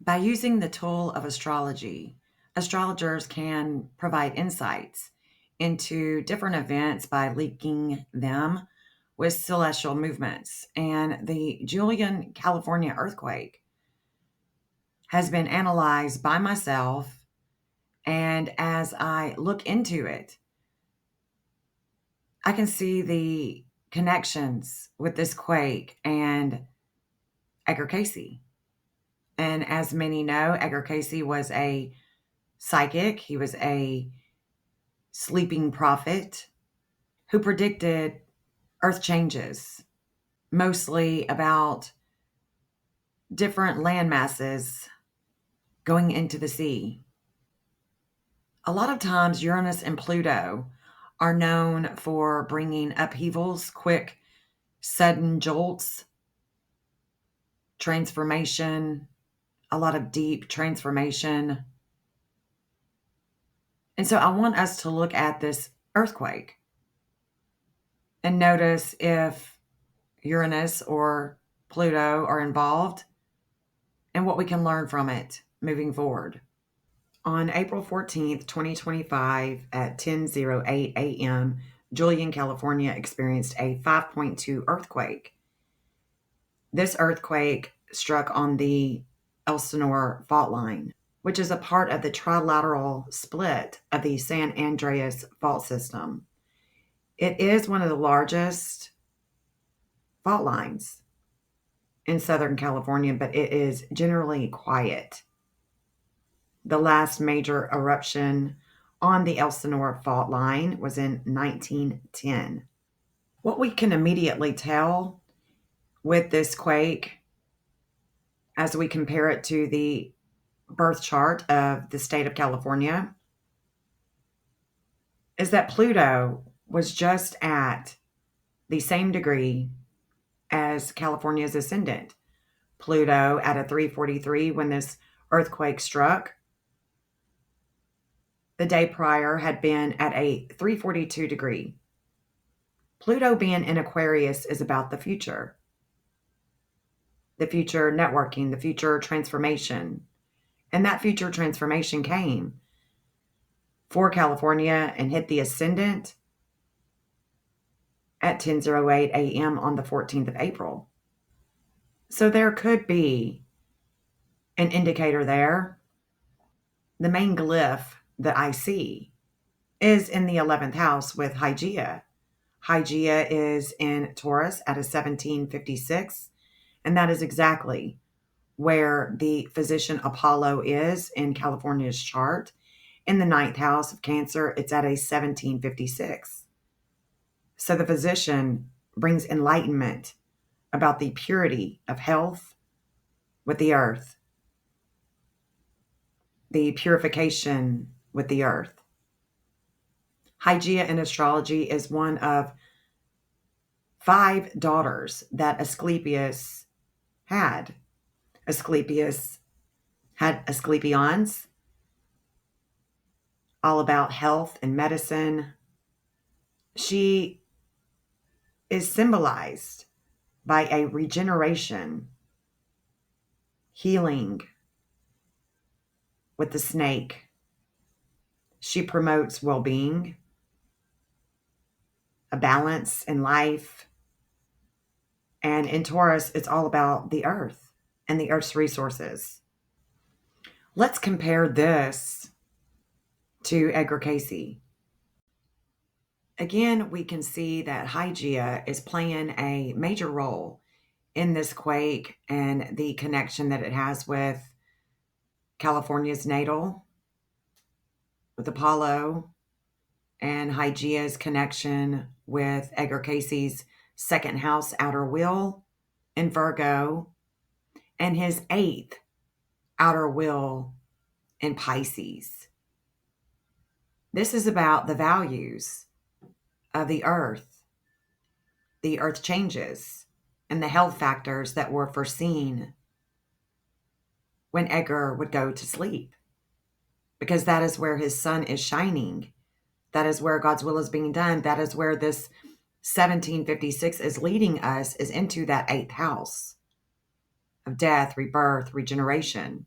By using the tool of astrology, astrologers can provide insights into different events by linking them with celestial movements. And the Julian, California earthquake has been analyzed by myself. And as I look into it, I can see the connections with this quake and Edgar Cayce. And as many know, Edgar Cayce was a psychic. He was a sleeping prophet who predicted earth changes, mostly about different land masses going into the sea. A lot of times, Uranus and Pluto are known for bringing upheavals, quick, sudden jolts, transformation, a lot of deep transformation. And so I want us to look at this earthquake and notice if Uranus or Pluto are involved and what we can learn from it moving forward. On April 14th, 2025 at 10:08 a.m., Julian, California experienced a 5.2 earthquake. This earthquake struck on the Elsinore fault line, which is a part of the trilateral split of the San Andreas fault system. It is one of the largest fault lines in Southern California, but it is generally quiet. The last major eruption on the Elsinore fault line was in 1910. What we can immediately tell with this quake, as we compare it to the birth chart of the state of California, is that Pluto was just at the same degree as California's ascendant. Pluto at a 343 when this earthquake struck. The day prior had been at a 342 degree. Pluto being in Aquarius is about the future networking, the future transformation. And that future transformation came for California and hit the ascendant at 10:08 a.m. on the 14th of April. So there could be an indicator there. The main glyph that I see is in the 11th house with Hygeia. Hygeia is in Taurus at a 1756, and that is exactly where the physician Apollo is in California's chart. In the 9th house of Cancer, it's at a 1756. So the physician brings enlightenment about the purity of health with the earth, the purification with the earth. Hygeia in astrology is one of 5 daughters that Asclepius had. Asclepius had Asclepions, all about health and medicine. She is symbolized by a regeneration, healing with the snake. She promotes well-being, a balance in life. And in Taurus, it's all about the earth and the earth's resources. Let's compare this to Edgar Cayce. Again, we can see that Hygeia is playing a major role in this quake and the connection that it has with California's natal, with Apollo, and Hygeia's connection with Edgar Cayce's second house outer wheel in Virgo, and his 8th outer wheel in Pisces. This is about the values of the earth changes, and the health factors that were foreseen when Edgar would go to sleep, because that is where his sun is shining. That is where God's will is being done. That is where this 1756 is leading us, is into that 8th house of death, rebirth, regeneration.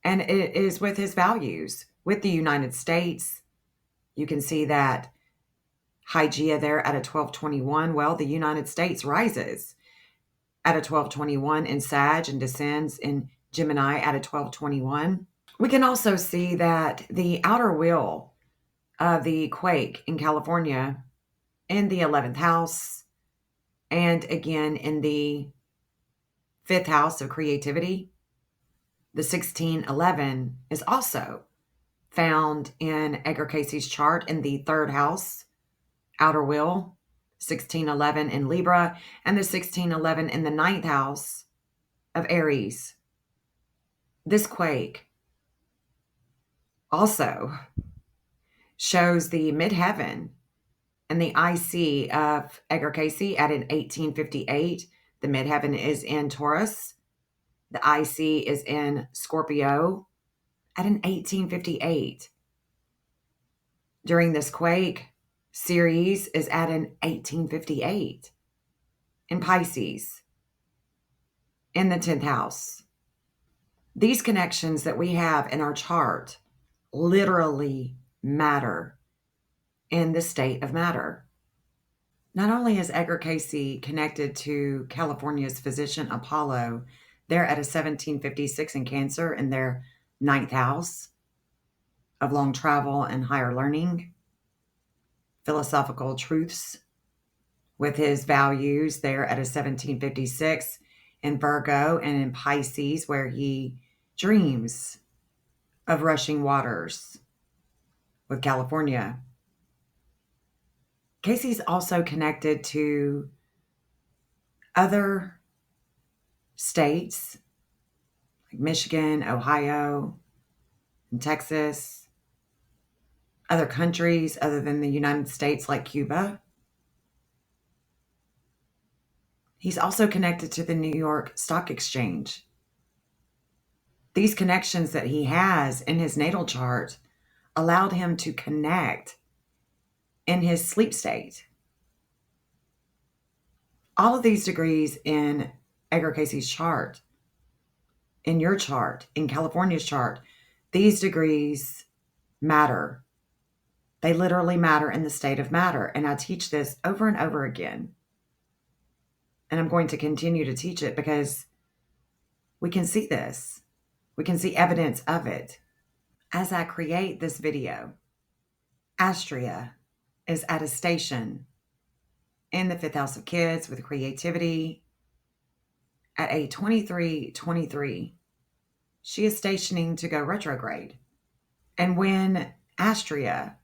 And it is with his values. With the United States, you can see that Hygeia there at a 1221. Well, the United States rises at a 1221 in Sag and descends in Gemini at a 1221. We can also see that the outer wheel of the quake in California in the 11th house and again in the 5th house of creativity. The 1611 is also found in Edgar Cayce's chart in the 3rd house, outer wheel, 1611 in Libra, and the 1611 in the 9th house of Aries. This quake also shows the midheaven and the IC of Edgar Cayce at an 1858. The midheaven is in Taurus. The IC is in Scorpio at an 1858. During this quake, Ceres is at an 1858 in Pisces in the 10th house. These connections that we have in our chart literally matter in the state of matter. Not only is Edgar Cayce connected to California's physician Apollo, they're at a 1756 in Cancer in their 9th house of long travel and higher learning, philosophical truths with his values there at a 1756 in Virgo and in Pisces, where he dreams of rushing waters with California. Cayce's also connected to other states like Michigan, Ohio, and Texas, other countries other than the United States like Cuba. He's also connected to the New York Stock Exchange. These connections that he has in his natal chart allowed him to connect in his sleep state. All of these degrees in Edgar Cayce's chart, in your chart, in California's chart, these degrees matter. They literally matter in the state of matter. And I teach this over and over again. And I'm going to continue to teach it because we can see this. We can see evidence of it. As I create this video, Astria is at a station in the 5th house of kids with creativity at a 2323. She is stationing to go retrograde. And when Astria,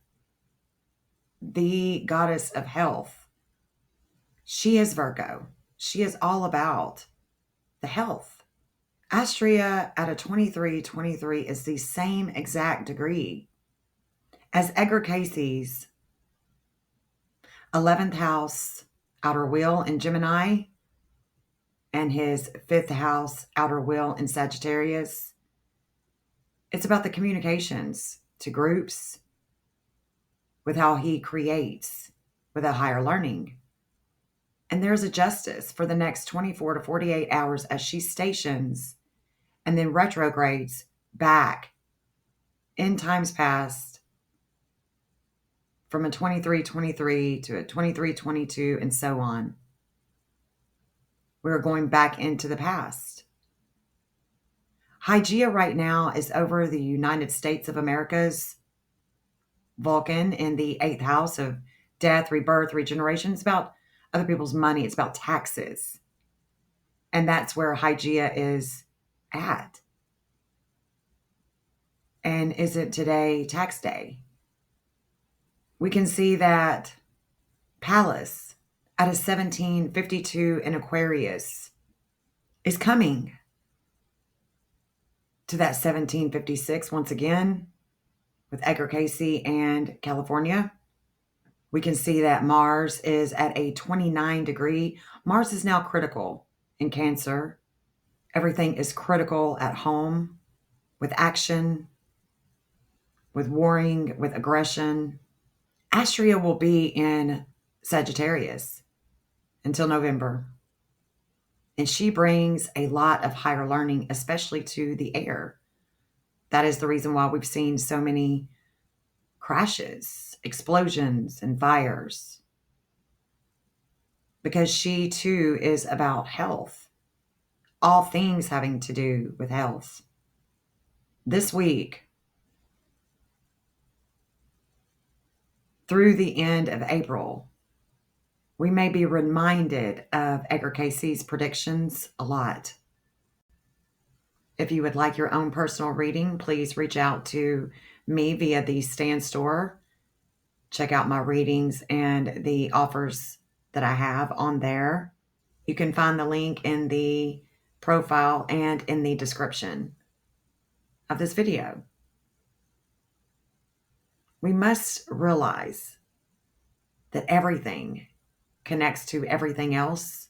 the goddess of health, she is Virgo. She is all about the health. Astria at a 2323 is the same exact degree as Edgar Cayce's 11th house outer wheel in Gemini and his 5th house outer wheel in Sagittarius. It's about the communications to groups with how he creates with a higher learning. And there's a justice for the next 24 to 48 hours as she stations and then retrogrades back in times past from a 2323 to a 2322 and so on. We're going back into the past. Hygeia right now is over the United States of America's Vulcan in the 8th house of death, rebirth, regeneration. It's about other people's money. It's about taxes. And that's where Hygeia is at. And is it today tax day? We can see that Pallas at a 1752 in Aquarius is coming to that 1756 once again with Edgar Cayce and California. We can see that Mars is at a 29 degree. Mars is now critical in Cancer. Everything is critical at home with action, with warring, with aggression. Astria will be in Sagittarius until November. And she brings a lot of higher learning, especially to the air. That is the reason why we've seen so many crashes, explosions, and fires. Because she too is about health, all things having to do with health. This week, through the end of April, we may be reminded of Edgar Cayce's predictions a lot. If you would like your own personal reading, please reach out to me via the Stan Store. Check out my readings and the offers that I have on there. You can find the link in the profile and in the description of this video. We must realize that everything connects to everything else.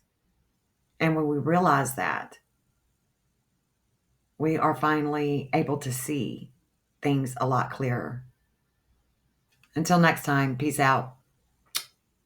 And when we realize that, we are finally able to see things a lot clearer. Until next time, peace out.